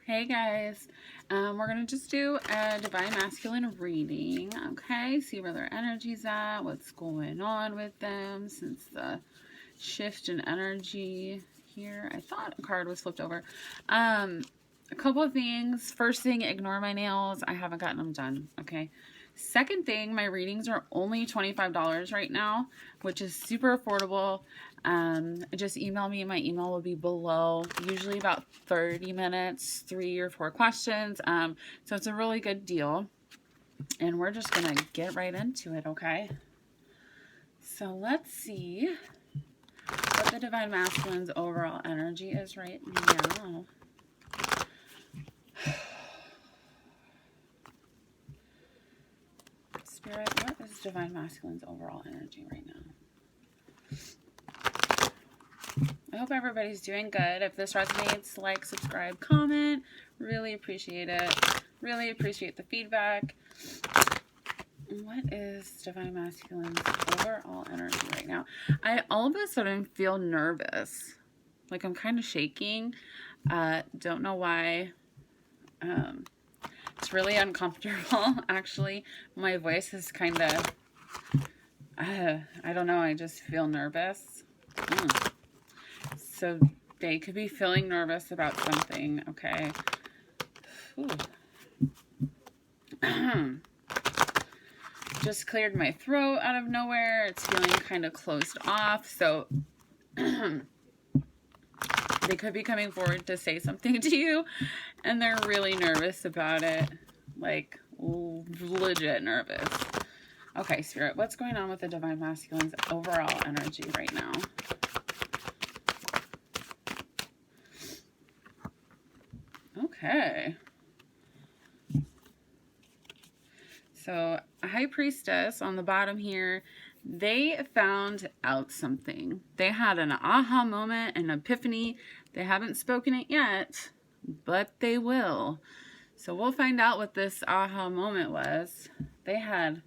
Hey guys, we're gonna just do a Divine Masculine reading, okay? See where their energy's at, what's going on with them since the shift in energy here. I thought a card was flipped over. A couple of things. First thing, ignore my nails. I haven't gotten them done, okay? Second thing, my readings are only $25 right now, which is super affordable. Just email me. My email will be below. Usually about 30 minutes, 3 or 4 questions. So it's a really good deal. And we're just going to get right into it, okay? So let's see what the Divine Masculine's overall energy is right now. Spirit, what is Divine Masculine's overall energy right now? I hope everybody's doing good. If this resonates, like, subscribe, comment. Really appreciate it. Really appreciate the feedback. What is Divine Masculine's overall energy right now? I all of a sudden feel nervous. Like I'm kind of shaking. Don't know why. It's really uncomfortable, actually. My voice is kind of, I don't know, I just feel nervous. So they could be feeling nervous about something, okay? Just cleared my throat out of nowhere. It's feeling kind of closed off, so they could be coming forward to say something to you, and they're really nervous about it. Like, legit nervous. Okay, Spirit, what's going on with the Divine Masculine's overall energy right now? Okay. So, High Priestess on the bottom here, they found out something. They had an aha moment, an epiphany. They haven't spoken it yet, but they will. So we'll find out what this aha moment was. They had,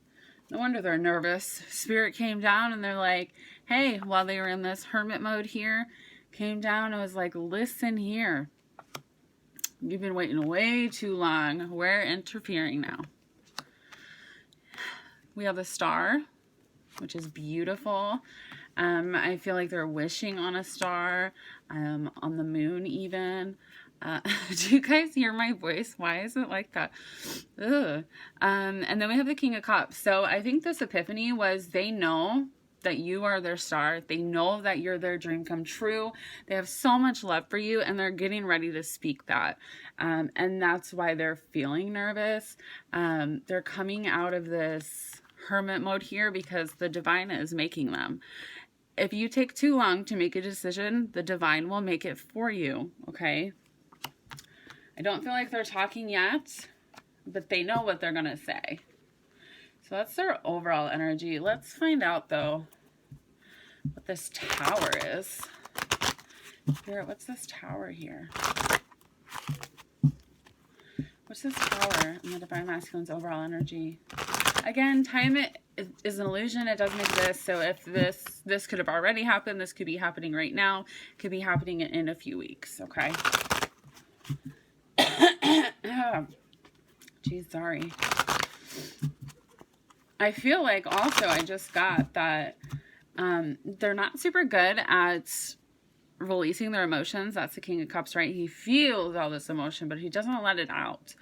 no wonder they're nervous. Spirit came down and they're like, hey, while they were in this hermit mode here, came down and was like, listen here. You've been waiting way too long. We're interfering now. We have the star, which is beautiful. I feel like they're wishing on a star, on the moon even. Do you guys hear my voice? Why is it like that? Ugh. And then we have the King of Cups. So I think this epiphany was they know that you are their star. They know that you're their dream come true. They have so much love for you, and they're getting ready to speak that. And that's why they're feeling nervous. They're coming out of this hermit mode here because the divine is making them. If you take too long to make a decision, the divine will make it for you, okay? I don't feel like they're talking yet, but they know what they're going to say. So that's their overall energy. Let's find out, though, what this tower is. Spirit, what's this tower here? What's this tower in the Divine Masculine's overall energy? Again, time is an illusion. It doesn't exist. So if this could have already happened, this could be happening right now. It could be happening in a few weeks, okay? Geez, sorry. I feel like also I just got that they're not super good at releasing their emotions. That's the King of Cups, right? He feels all this emotion, but he doesn't let it out.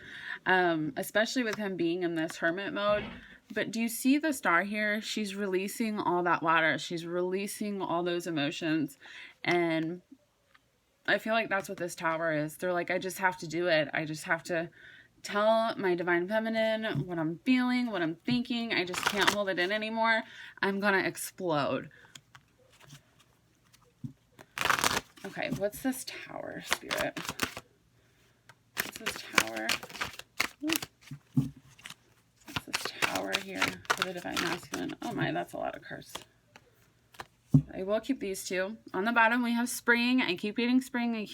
Especially with him being in this hermit mode. But do you see the star here? She's releasing all that water. She's releasing all those emotions. And I feel like that's what this tower is. They're like, I just have to do it. I just have to tell my divine feminine what I'm feeling, what I'm thinking. I just can't hold it in anymore. I'm gonna explode. Okay, what's this tower, Spirit? What's this tower? What's this tower here for the Divine Masculine? Oh my, that's a lot of cards. I will keep these two. On the bottom, we have spring. I keep getting spring. I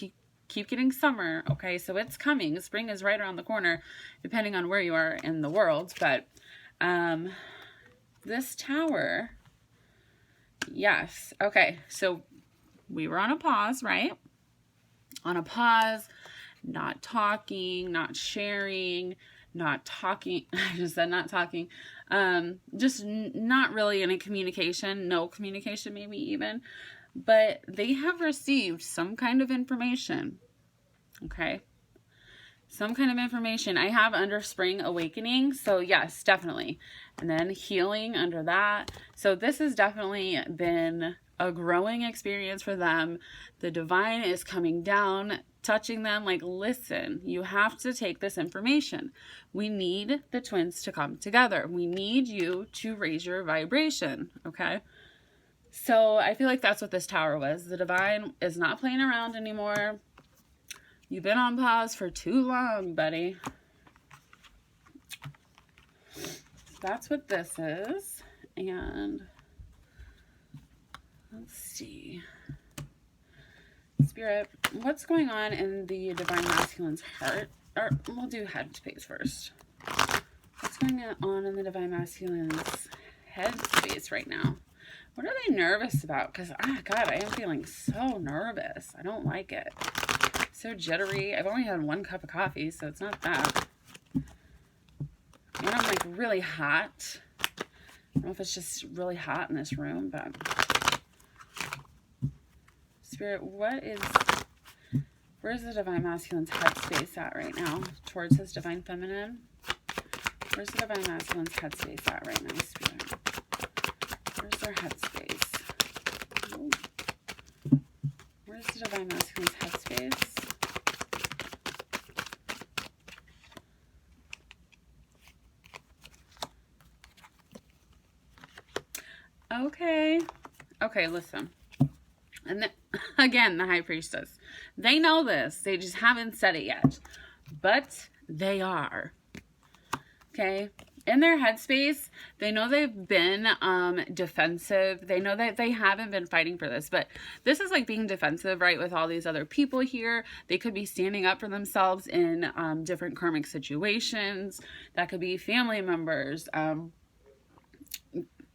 keep getting summer. Okay, so it's coming. Spring is right around the corner, depending on where you are in the world. But this tower, yes. Okay, so we were on a pause, right? On a pause. not talking, not sharing, not talking. I just said not talking. Just not really any communication, no communication maybe even. But they have received some kind of information. Okay. Some kind of information. I have under spring awakening. So yes, definitely. And then healing under that. So this has definitely been a growing experience for them. The divine is coming down, touching them like, listen, you have to take this information. We need the twins to come together. We need you to raise your vibration. Okay. So I feel like that's what this tower was. The divine is not playing around anymore. You've been on pause for too long, buddy. That's what this is. And let's see. Spirit, what's going on in the divine masculine's heart? Or we'll do head space first. What's going on in the divine masculine's head space right now? What are they nervous about? Because, God, I am feeling so nervous. I don't like it. So jittery. I've only had 1 cup of coffee, so it's not that. And I'm like really hot. I don't know if it's just really hot in this room, but Spirit, where's the divine masculine's headspace at right now? Towards his divine feminine? Where's the divine masculine's headspace at right now, Spirit? Where's their headspace? Ooh. Where's the divine masculine's headspace? Okay, listen. And then, again, the high priestess. They know this. They just haven't said it yet. But they are. Okay? In their headspace, they know they've been defensive. They know that they haven't been fighting for this. But this is like being defensive, right, with all these other people here. They could be standing up for themselves in different karmic situations. That could be family members,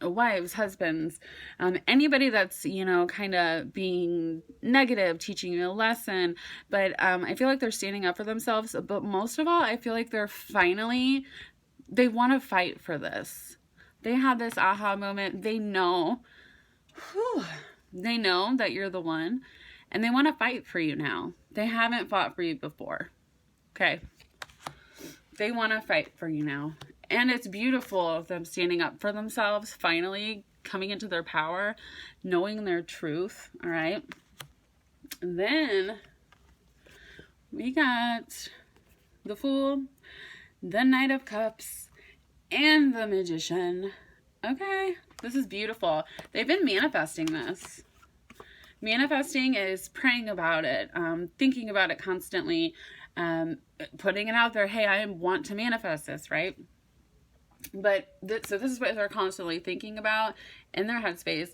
wives, husbands, anybody that's, kind of being negative, teaching you a lesson. But I feel like they're standing up for themselves. But most of all, I feel like they want to fight for this. They have this aha moment. They know that you're the one, and they want to fight for you now. They haven't fought for you before. Okay. They want to fight for you now. And it's beautiful of them standing up for themselves, finally coming into their power, knowing their truth, all right? And then we got the Fool, the Knight of Cups, and the Magician. Okay, this is beautiful. They've been manifesting this. Manifesting is praying about it, thinking about it constantly, putting it out there. Hey, I want to manifest this, right? But so this is what they're constantly thinking about in their headspace.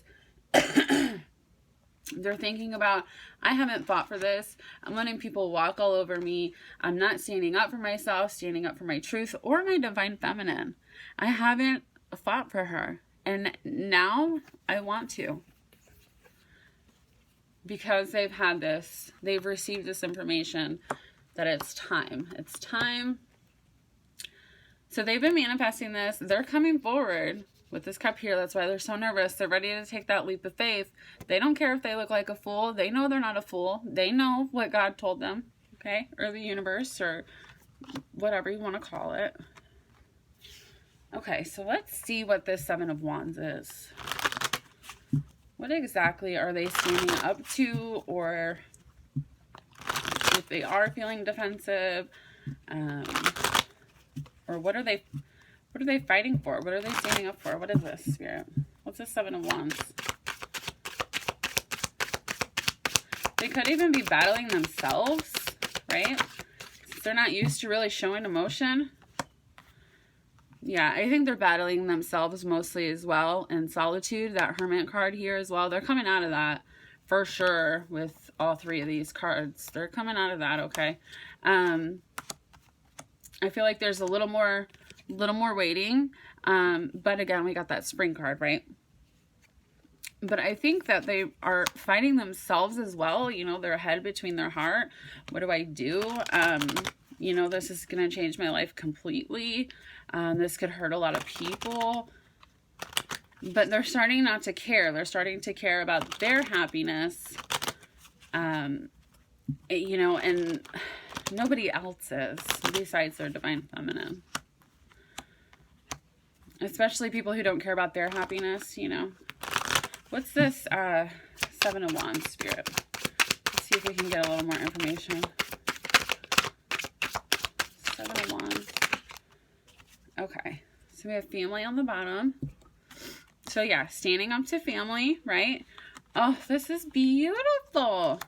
They're thinking about, I haven't fought for this. I'm letting people walk all over me. I'm not standing up for myself, standing up for my truth or my divine feminine. I haven't fought for her. And now I want to. Because they've had this, they've received this information that it's time. It's time. So they've been manifesting this. They're coming forward with this cup here. That's why they're so nervous. They're ready to take that leap of faith. They don't care if they look like a fool. They know they're not a fool. They know what God told them, okay? Or the universe, or whatever you want to call it. Okay, so let's see what this Seven of Wands is. What exactly are they standing up to, or if they are feeling defensive, or what are they fighting for? What are they standing up for? What is this, Spirit? What's this Seven of Wands? They could even be battling themselves, right? They're not used to really showing emotion. Yeah, I think they're battling themselves mostly as well. And solitude, that Hermit card here as well. They're coming out of that for sure with all 3 of these cards. They're coming out of that, okay? I feel like there's a little more waiting. But again, we got that Spring card, right? But I think that they are fighting themselves as well. You know, their head between their heart. What do I do? You know, this is going to change my life completely. This could hurt a lot of people. But they're starting not to care. They're starting to care about their happiness. You know, and nobody else's besides their divine feminine. Especially people who don't care about their happiness, you know. What's this 7 of Wands, Spirit? Let's see if we can get a little more information. 7 of Wands. Okay. So we have family on the bottom. So yeah, standing up to family, right? Oh, this is beautiful.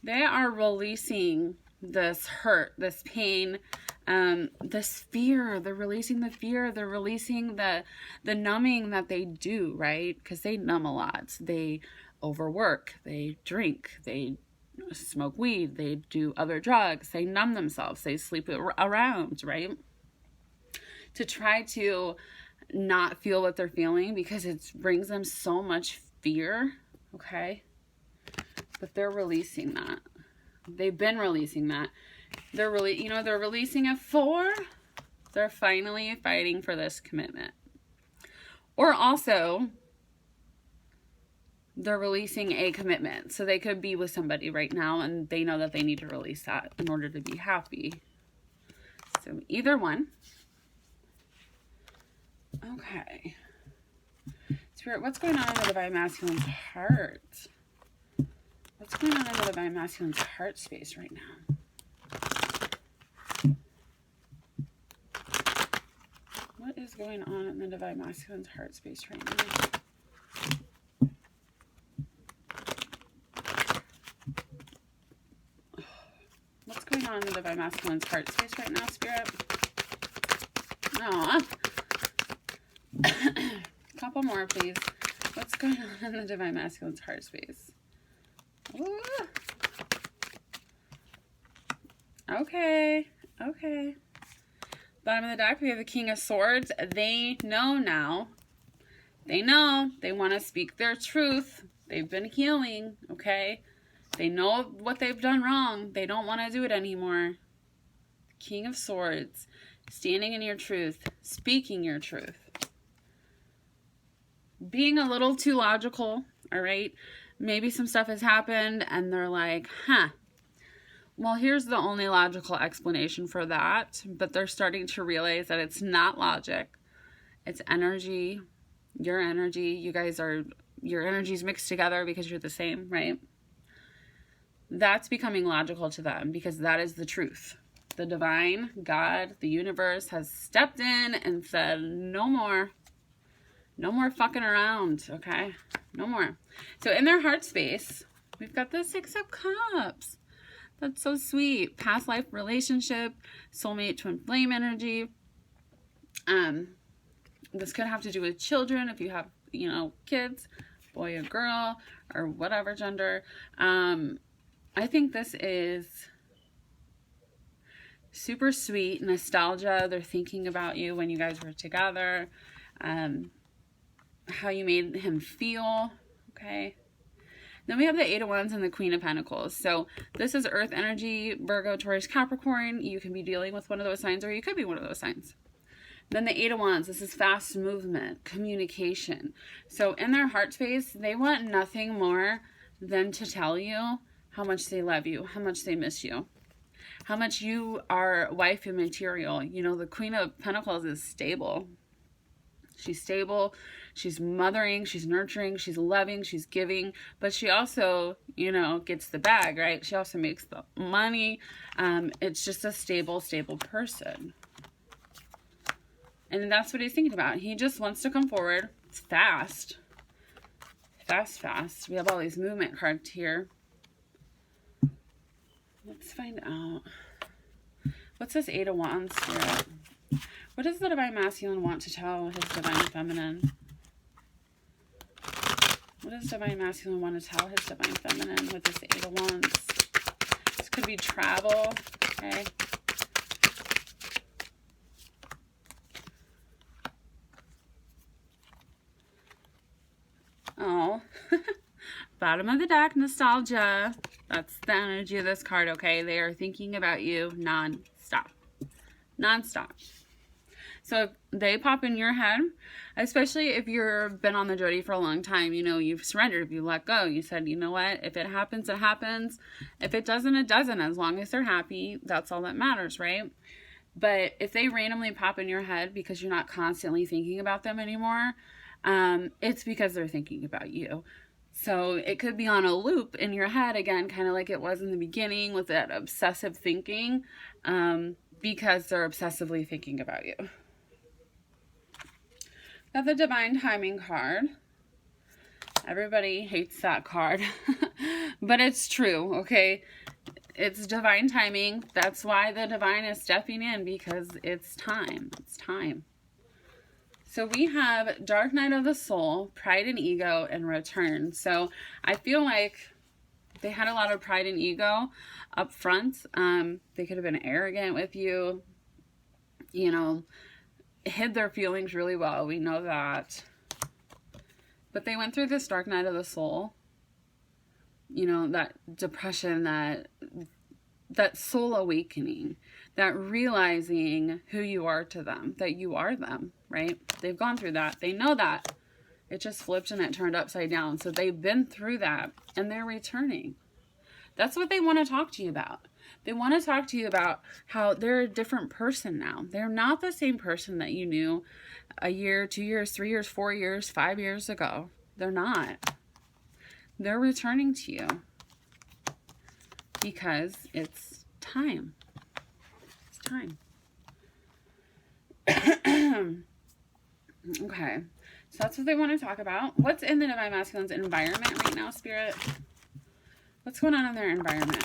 They are releasing this hurt, this pain, this fear. They're releasing the fear. They're releasing the numbing that they do, right? Because they numb a lot. They overwork. They drink. They smoke weed. They do other drugs. They numb themselves. They sleep around, right? To try to not feel what they're feeling, because it brings them so much fear, okay? But they're releasing that. They've been releasing that. They're really, you know, they're releasing a 4. They're finally fighting for this commitment. Or also, they're releasing a commitment. So they could be with somebody right now and they know that they need to release that in order to be happy. So either one. Okay. Spirit, what's going on in the Divine Masculine's heart? What's going on in the Divine Masculine's heart space right now? What is going on in the Divine Masculine's heart space right now? What's going on in the Divine Masculine's heart space right now, Spirit? Aw. Couple more, please. What's going on in the Divine Masculine's heart space? Ooh. Okay. Okay. Bottom of the deck, we have the King of Swords. They know now. They know. They want to speak their truth. They've been healing, okay? They know what they've done wrong. They don't want to do it anymore. King of Swords. Standing in your truth. Speaking your truth. Being a little too logical, all right? Maybe some stuff has happened and they're like, huh. Well, here's the only logical explanation for that. But they're starting to realize that it's not logic. It's energy. Your energy. You guys are, your energies mixed together because you're the same, right? That's becoming logical to them because that is the truth. The divine, God, the universe has stepped in and said, no more. No more fucking around, okay? No more. So in their heart space, we've got the 6 of Cups. That's so sweet. Past life relationship, soulmate, twin flame energy. This could have to do with children if you have, you know, kids, boy or girl, or whatever gender. I think this is super sweet. Nostalgia. They're thinking about you when you guys were together. How you made him feel. Okay. Then we have the 8 of Wands and the Queen of Pentacles. So this is Earth energy, Virgo, Taurus, Capricorn. You can be dealing with one of those signs or you could be one of those signs. Then the 8 of Wands, this is fast movement, communication. So in their heart space, they want nothing more than to tell you how much they love you, how much they miss you, how much you are wifey material. You know, the Queen of Pentacles is stable. She's stable. She's mothering, she's nurturing, she's loving, she's giving, but she also, you know, gets the bag, right? She also makes the money. It's just a stable person. And that's what he's thinking about. He just wants to come forward. It's fast. Fast. We have all these movement cards here. Let's find out. What's this 8 of Wands Spirit? What does the Divine Masculine want to tell his Divine Feminine? What does Divine Masculine want to tell his Divine Feminine with this 8 of Wands? This could be travel, okay? Bottom of the deck, nostalgia. That's the energy of this card, okay? They are thinking about you non-stop. Non-stop. So if they pop in your head, especially if you've been on the journey for a long time, you know, you've surrendered, you let go. You said, you know what? If it happens, it happens. If it doesn't, it doesn't. As long as they're happy, that's all that matters, right? But if they randomly pop in your head because you're not constantly thinking about them anymore, it's because they're thinking about you. So it could be on a loop in your head again, kind of like it was in the beginning with that obsessive thinking, because they're obsessively thinking about you. Got the Divine Timing card. Everybody hates that card, but it's true, okay? It's divine timing. That's why the divine is stepping in, because it's time. It's time. So we have Dark Night of the Soul, Pride and Ego, and Return. So I feel like they had a lot of pride and ego up front. They could have been arrogant with you, you know, hid their feelings really well. We know that. But they went through this Dark Night of the Soul. You know, that depression, that soul awakening, that realizing who you are to them, that you are them, right? They've gone through that. They know that. It just flipped and it turned upside down. So they've been through that and they're returning. That's what they want to talk to you about. They want to talk to you about how they're a different person now. They're not the same person that you knew a year, 2 years, 3 years, 4 years, 5 years ago. They're not. They're returning to you because it's time. It's time. Okay. So that's what they want to talk about. What's in the Divine Masculine's environment right now, Spirit? What's going on in their environment?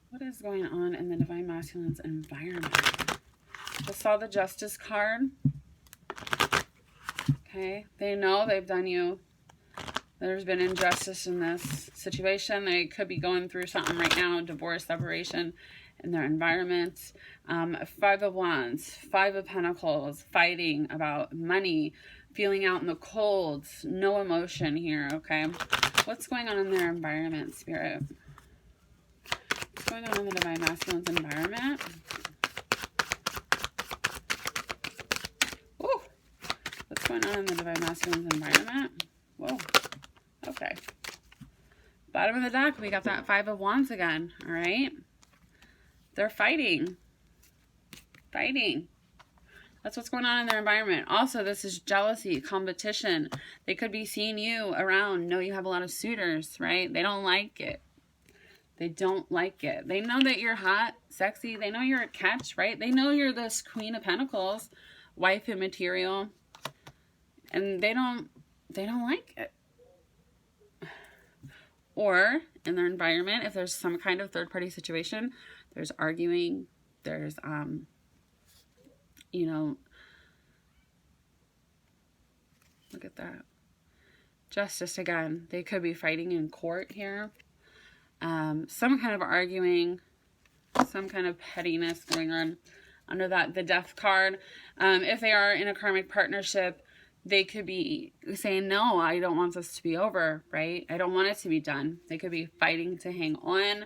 What is going on in the Divine Masculine's environment? Just saw the Justice card. Okay. They know they've done you. There's been injustice in this situation. They could be going through something right now, divorce, separation in their environment. 5 of Wands, 5 of Pentacles, fighting about money, feeling out in the cold, no emotion here, okay? What's going on in their environment, Spirit? What's going on in the Divine Masculine's environment? Ooh. What's going on in the Divine Masculine's environment? Whoa. Okay. Bottom of the deck, we got that 5 of Wands again, all right? They're fighting. Fighting. That's what's going on in their environment. Also, this is jealousy, competition. They could be seeing you around, know you have a lot of suitors, right? They don't like it. They don't like it. They know that you're hot, sexy. They know you're a catch, right? They know you're this Queen of Pentacles, wife and material. And they don't like it. Or in their environment, if there's some kind of third-party situation, there's arguing, there's, you know, look at that. Justice again. They could be fighting in court here. Some kind of arguing, some kind of pettiness going on under that, the Death card. If they are in a karmic partnership, they could be saying, no, I don't want this to be over, right? I don't want it to be done. They could be fighting to hang on,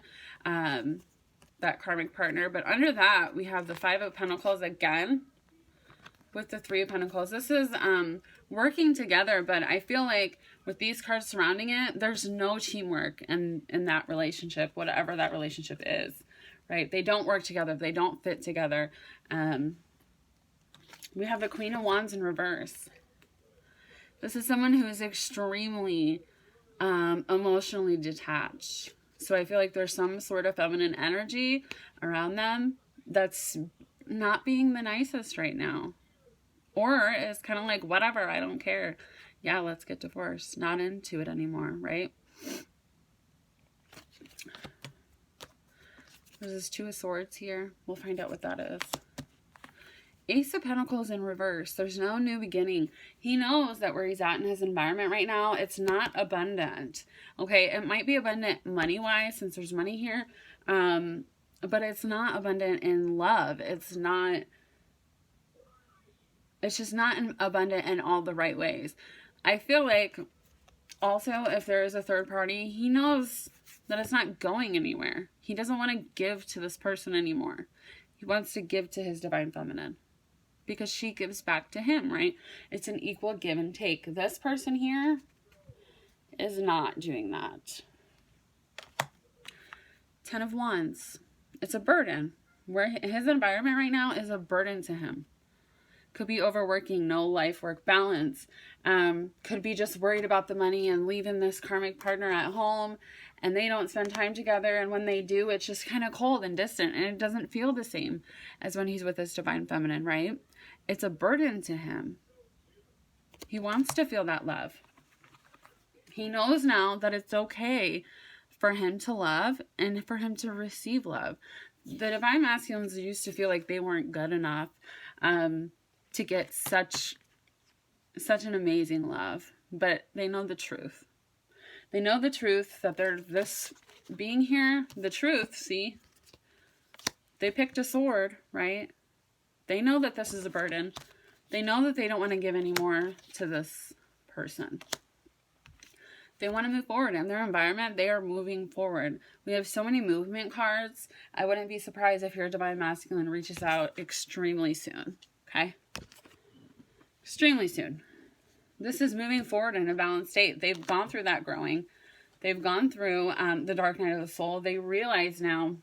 that karmic partner. But under that, we have the 5 of Pentacles again with the 3 of Pentacles. This is working together, but I feel like with these cards surrounding it, there's no teamwork in that relationship, whatever that relationship is, right? They don't work together. They don't fit together. We have the Queen of Wands in reverse. This is someone who is extremely emotionally detached. So I feel like there's some sort of feminine energy around them that's not being the nicest right now. Or is kind of like, whatever, I don't care. Yeah, let's get divorced. Not into it anymore, right? There's this 2 of Swords here. We'll find out what that is. Ace of Pentacles in reverse. There's no new beginning. He knows that where he's at in his environment right now, it's not abundant. Okay, it might be abundant money-wise since there's money here, but it's not abundant in love. It's not It's just not abundant in all the right ways. I feel like also if there is a third party, he knows that it's not going anywhere. He doesn't want to give to this person anymore. He wants to give to his divine feminine because she gives back to him, right? It's an equal give and take. This person here is not doing that. 10 of Wands. It's a burden. Where his environment right now is a burden to him. Could be overworking, no life-work balance. Could be just worried about the money and leaving this karmic partner at home, and they don't spend time together, and when they do, it's just kind of cold and distant, and it doesn't feel the same as when he's with his divine feminine, right? It's a burden to him. He wants to feel that love. He knows now that it's okay for him to love and for him to receive love. The divine masculines used to feel like they weren't good enough to get such an amazing love, but they know the truth. They know the truth that they're this being here, the truth, see? They picked a sword, right? They know that this is a burden. They know that they don't want to give any more to this person. They want to move forward in their environment. They are moving forward. We have so many movement cards. I wouldn't be surprised if your divine masculine reaches out extremely soon. Okay? Extremely soon. This is moving forward in a balanced state. They've gone through that growing. They've gone through the dark night of the soul. They realize now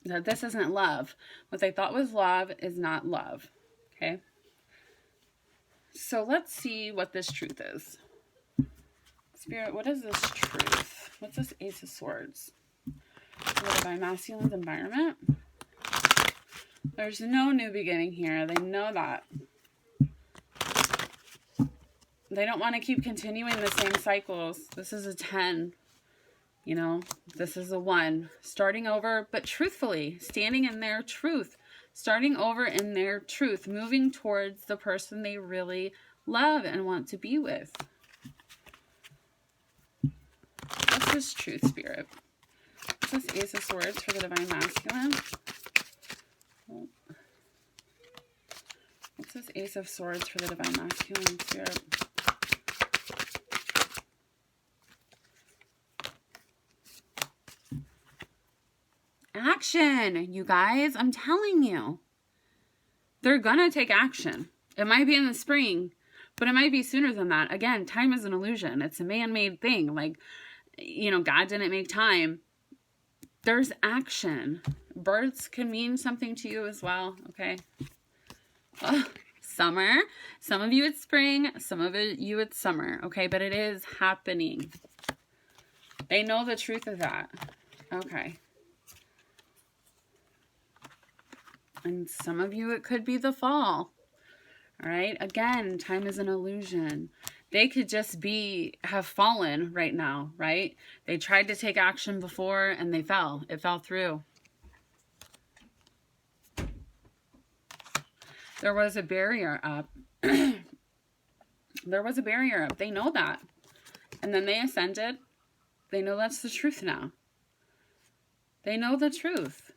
that this isn't love. What they thought was love is not love. Okay? So let's see what this truth is. Spirit, what is this truth? What's this Ace of Swords? For the divine masculine's environment. There's no new beginning here. They know that. They don't want to keep continuing the same cycles. This is a 10. You know, this is a 1. Starting over, but truthfully. Standing in their truth. Starting over in their truth. Moving towards the person they really love and want to be with. What's this truth, Spirit? What's this Ace of Swords for the divine masculine? What's this Ace of Swords for the divine masculine, Spirit? Action, you guys. I'm telling you. They're gonna take action. It might be in the spring, but it might be sooner than that. Again, time is an illusion. It's a man-made thing. Like, you know, God didn't make time. There's action. Birds can mean something to you as well, okay? Oh, summer. Some of you it's spring. Some of you it's summer, okay? But it is happening. They know the truth of that. Okay. And some of you it could be the fall. All right? Again, time is an illusion. They could just have fallen right now, right? They tried to take action before and they fell. It fell through. There was a barrier up. There was a barrier up. They know that. And then they ascended. They know that's the truth now. They know the truth.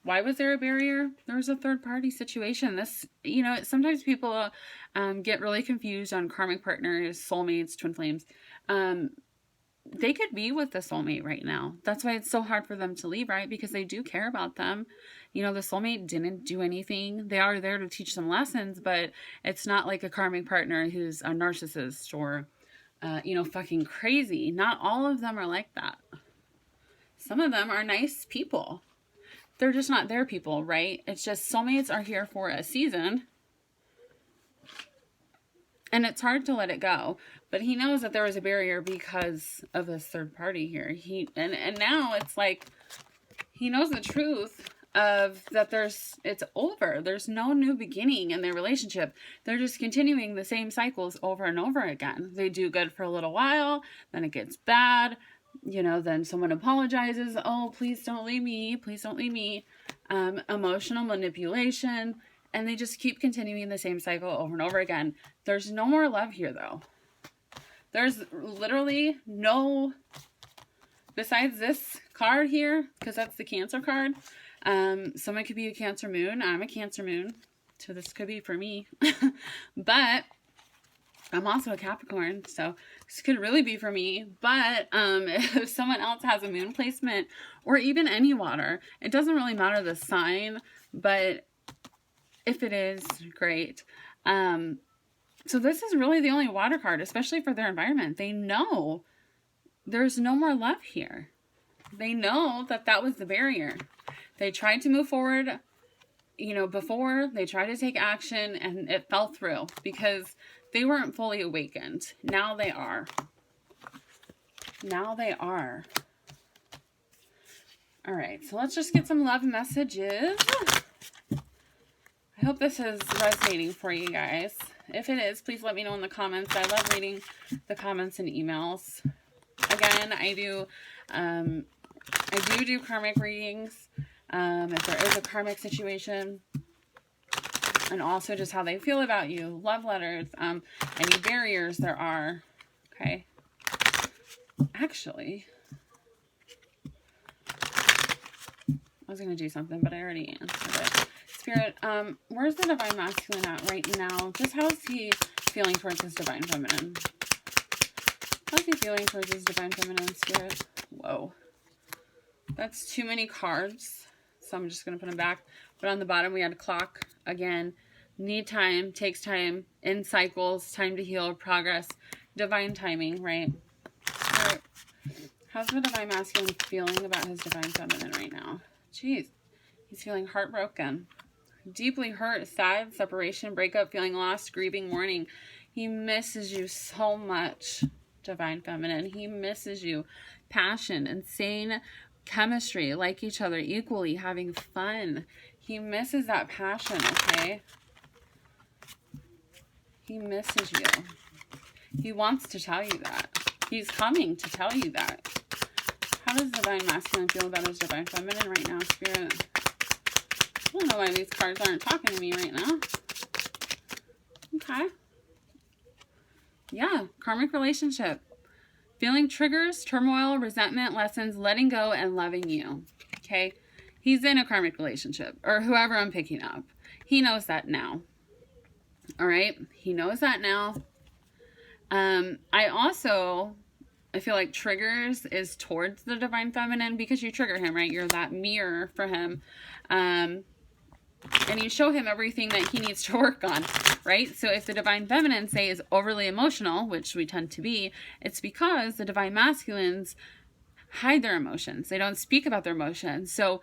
Why was there a barrier? There was a third party situation. This, you know, sometimes people get really confused on karmic partners, soulmates, twin flames. They could be with the soulmate right now. That's why it's so hard for them to leave, right? Because they do care about them. You know, the soulmate didn't do anything. They are there to teach them lessons, but it's not like a karmic partner who's a narcissist or, you know, fucking crazy. Not all of them are like that. Some of them are nice people. They're just not their people, right? It's just soulmates are here for a season. And it's hard to let it go. But he knows that there was a barrier because of this third party here. And now it's like he knows the truth of that it's over. There's no new beginning in their relationship. They're just continuing the same cycles over and over again. They do good for a little while, then it gets bad. You know, then someone apologizes. Oh, please don't leave me. Please don't leave me. Emotional manipulation. And they just keep continuing the same cycle over and over again. There's no more love here, though. There's literally no, besides this card here, because that's the Cancer card. Someone could be a Cancer moon. I'm a Cancer moon. So this could be for me. But I'm also a Capricorn, so this could really be for me. But if someone else has a moon placement or even any water, it doesn't really matter the sign, but if it is, great. So this is really the only water card, especially for their environment. They know there's no more love here. They know that that was the barrier. They tried to move forward, you know, before. They tried to take action and it fell through because they weren't fully awakened. Now they are. Now they are. All right, so let's just get some love messages. I hope this is resonating for you guys. If it is, please let me know in the comments. I love reading the comments and emails. Again, I do karmic readings. If there is a karmic situation, and also just how they feel about you, love letters, any barriers there are. Okay. Actually, I was going to do something, but I already answered it. Spirit, where's the Divine Masculine at right now? Just how's he feeling towards his Divine Feminine? How's he feeling towards his Divine Feminine, Spirit? Whoa. That's too many cards, so I'm just going to put them back. But on the bottom, we had a clock. Again, need time, takes time, in cycles, time to heal, progress, divine timing, right? Spirit, how's the Divine Masculine feeling about his Divine Feminine right now? Jeez, he's feeling heartbroken. Deeply hurt, sad, separation, breakup, feeling lost, grieving, mourning. He misses you so much, Divine Feminine. He misses you. Passion, insane chemistry, like each other equally, having fun. He misses that passion, okay? He misses you. He wants to tell you that. He's coming to tell you that. How does Divine Masculine feel about his Divine Feminine right now, Spirit? I don't know why these cards aren't talking to me right now. Okay. Yeah, karmic relationship. Feeling triggers, turmoil, resentment, lessons, letting go, and loving you. Okay? He's in a karmic relationship, or whoever I'm picking up. He knows that now. All right? He knows that now. I feel like triggers is towards the Divine Feminine because you trigger him, right? You're that mirror for him. And you show him everything that he needs to work on, right? So if the Divine Feminine, say, is overly emotional, which we tend to be, it's because the Divine Masculines hide their emotions. They don't speak about their emotions. So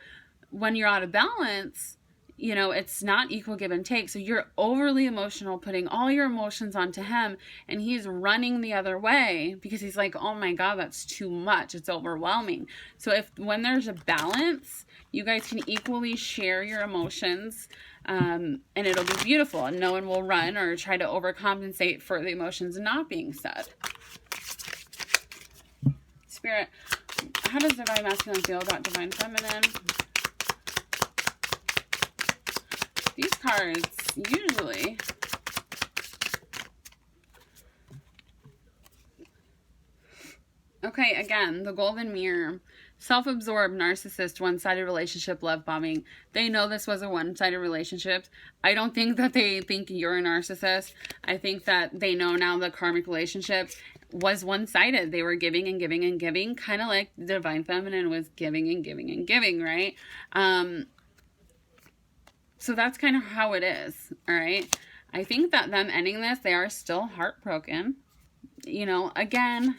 when you're out of balance, you know, it's not equal give and take. So you're overly emotional, putting all your emotions onto him, and he's running the other way because he's like, oh my God, that's too much. It's overwhelming. So when there's a balance, you guys can equally share your emotions, and it'll be beautiful, and no one will run or try to overcompensate for the emotions not being said. Spirit, how does Divine Masculine feel about Divine Feminine? These cards usually okay, again, the Golden Mirror. Self-absorbed, narcissist, one-sided relationship, love bombing. They know this was a one-sided relationship. I don't think that they think you're a narcissist. I think that they know now the karmic relationship was one-sided. They were giving and giving and giving, kind of like the Divine Feminine was giving and giving and giving, right? So that's kind of how it is, all right? I think that them ending this, they are still heartbroken. You know, again,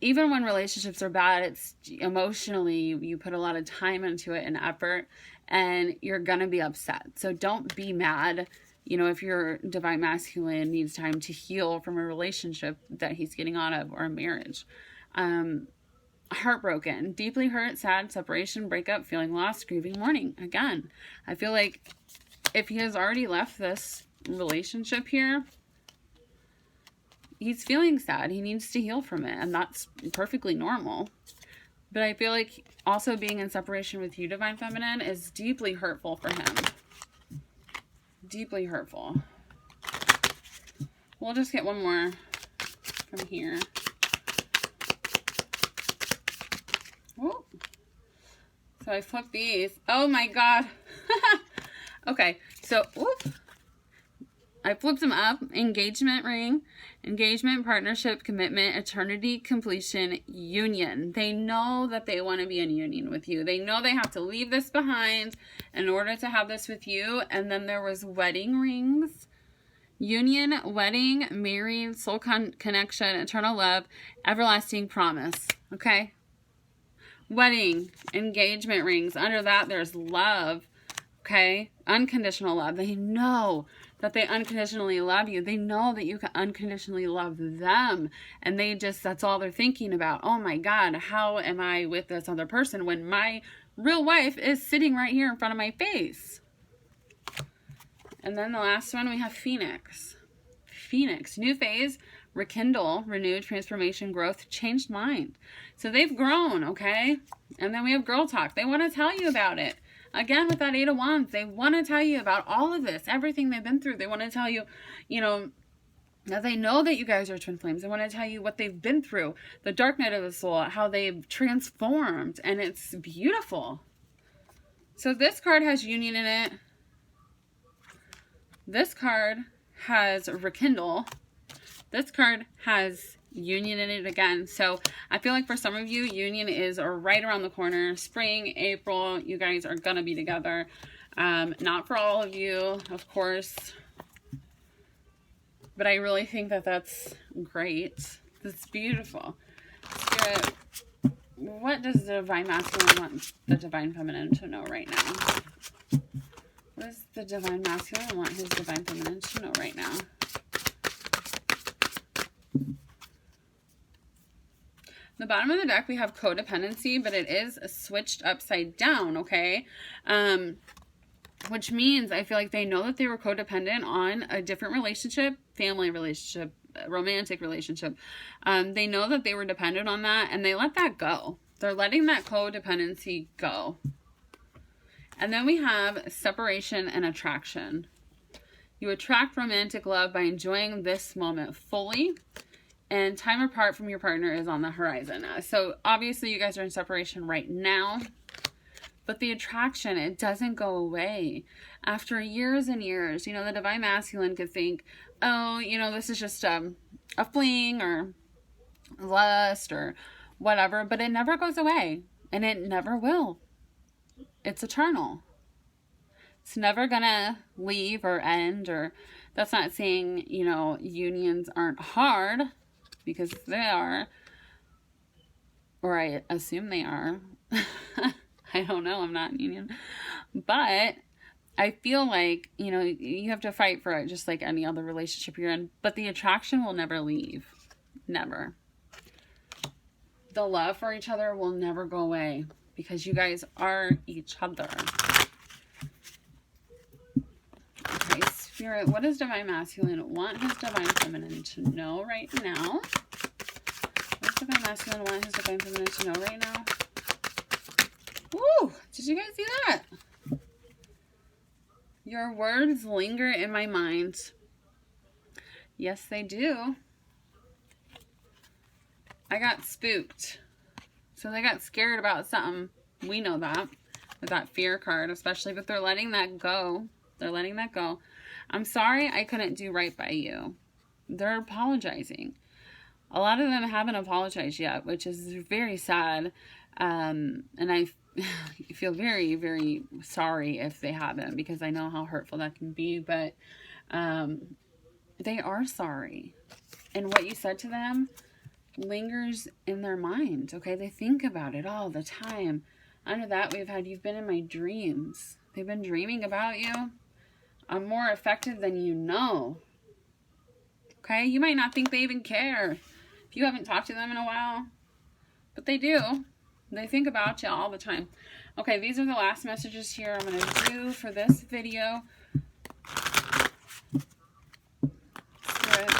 even when relationships are bad, it's emotionally, you put a lot of time into it and effort, and you're going to be upset. So don't be mad. You know, if your Divine Masculine needs time to heal from a relationship that he's getting out of, or a marriage. Heartbroken, deeply hurt, sad, separation, breakup, feeling lost, grieving, mourning. Again, I feel like if he has already left this relationship here, he's feeling sad. He needs to heal from it, and that's perfectly normal. But I feel like also being in separation with you, Divine Feminine, is deeply hurtful for him. Deeply hurtful. We'll just get one more from here. Oh. So I flipped these. Oh my God. Okay. So, whoop, I flipped them up. Engagement ring, engagement, partnership, commitment, eternity, completion, union. They know that they want to be in union with you. They know they have to leave this behind in order to have this with you. And then there was wedding rings, union, wedding, married, soul connection, eternal love, everlasting promise. Okay? Wedding, engagement rings. Under that, there's love. Okay? Unconditional love. They know that they unconditionally love you. They know that you can unconditionally love them. And they just, that's all they're thinking about. Oh my God, how am I with this other person when my real wife is sitting right here in front of my face? And then the last one, we have Phoenix. Phoenix, new phase, rekindle, renewed, transformation, growth, changed mind. So they've grown, okay? And then we have girl talk. They want to tell you about it. Again, with that Eight of Wands, they want to tell you about all of this, everything they've been through. They want to tell you, you know, that they know that you guys are twin flames. They want to tell you what they've been through, the dark night of the soul, how they've transformed, and it's beautiful. So this card has union in it. This card has rekindle. This card has union in it again. So I feel like for some of you, union is right around the corner. Spring, April, you guys are gonna be together. Not for all of you, of course, but I really think that that's great. That's beautiful. Spirit, what does the divine masculine want the divine feminine to know right now? What does the divine masculine want his divine feminine to know right now? The bottom of the deck, we have codependency, but it is switched upside down, okay? Which means I feel like they know that they were codependent on a different relationship, family relationship, romantic relationship. They know that they were dependent on that, and they let that go. They're letting that codependency go. And then we have separation and attraction. You attract romantic love by enjoying this moment fully. And time apart from your partner is on the horizon. So obviously you guys are in separation right now. But the attraction, it doesn't go away. After years and years, you know, the divine masculine could think, oh, you know, this is just a fling or lust or whatever. But it never goes away. And it never will. It's eternal. It's never gonna leave or end. Or that's not saying, you know, unions aren't hard. Because they are, or I assume they are. I don't know, I'm not in union. But I feel like, you know, you have to fight for it just like any other relationship you're in. But the attraction will never leave. Never. The love for each other will never go away because you guys are each other. Okay, Spirit, what does divine masculine want his divine feminine to know right now? What does divine masculine want his divine feminine to know right now? Woo! Did you guys see that? Your words linger in my mind. Yes, they do. I got spooked. So they got scared about something. We know that. With that fear card especially. But they're letting that go. They're letting that go. I'm sorry I couldn't do right by you. They're apologizing. A lot of them haven't apologized yet, which is very sad. And I feel very, very sorry if they haven't, because I know how hurtful that can be. But they are sorry. And what you said to them lingers in their mind. Okay, they think about it all the time. Under that, we've had, you've been in my dreams. They've been dreaming about you. I'm more effective than you know. Okay, you might not think they even care if you haven't talked to them in a while, but they do. They think about you all the time. Okay, these are the last messages here I'm going to do for this video. Spirit,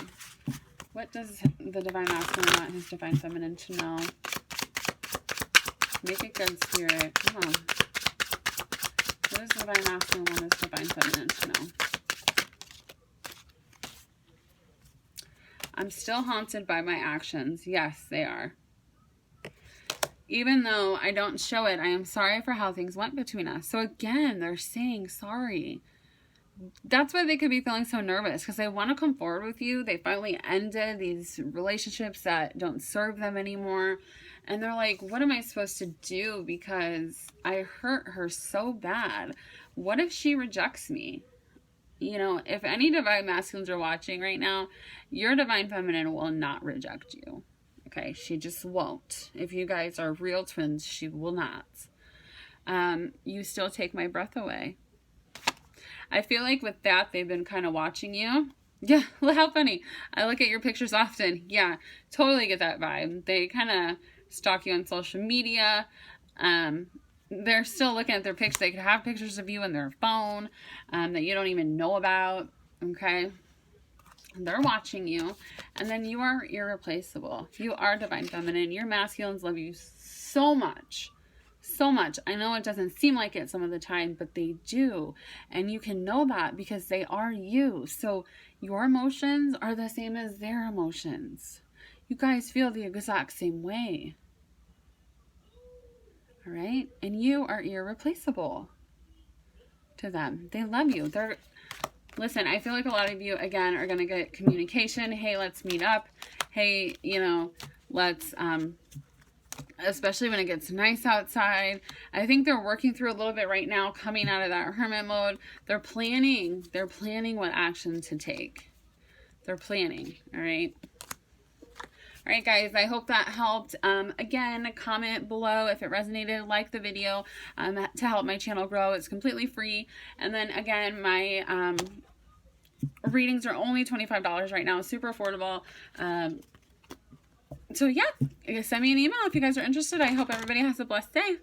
what does the divine masculine want his divine feminine to know? Make it good, Spirit. Come on. What does the divine masculine want his divine feminine to know? I'm still haunted by my actions. Yes, they are. Even though I don't show it, I am sorry for how things went between us. So again, they're saying sorry. that's why they could be feeling so nervous, because they want to come forward with you. They finally ended these relationships that don't serve them anymore. And they're like, what am I supposed to do? Because I hurt her so bad. What if she rejects me? You know, if any divine masculines are watching right now, your divine feminine will not reject you. Okay, she just won't. If you guys are real twins, she will not. You still take my breath away. I feel like with that, they've been kind of watching you. Yeah, how funny. I look at your pictures often. Yeah, totally get that vibe. They kind of stalk you on social media. They're still looking at their pictures. They could have pictures of you in their phone that you don't even know about. Okay? They're watching you. And then you are irreplaceable. You are divine feminine. Your masculines love you so much. So much. I know it doesn't seem like it some of the time, but they do. And you can know that because they are you. So your emotions are the same as their emotions. You guys feel the exact same way. All right? And you are irreplaceable to them. They love you. Listen, I feel like a lot of you, again, are going to get communication. Hey, let's meet up. Hey, you know, let's, especially when it gets nice outside. I think they're working through a little bit right now, coming out of that hermit mode. They're planning what action to take. They're planning, all right? All right, guys, I hope that helped. Again, comment below if it resonated, like the video to help my channel grow. It's completely free. And then, again, my readings are only $25 right now. Super affordable. So, yeah, send me an email if you guys are interested. I hope everybody has a blessed day.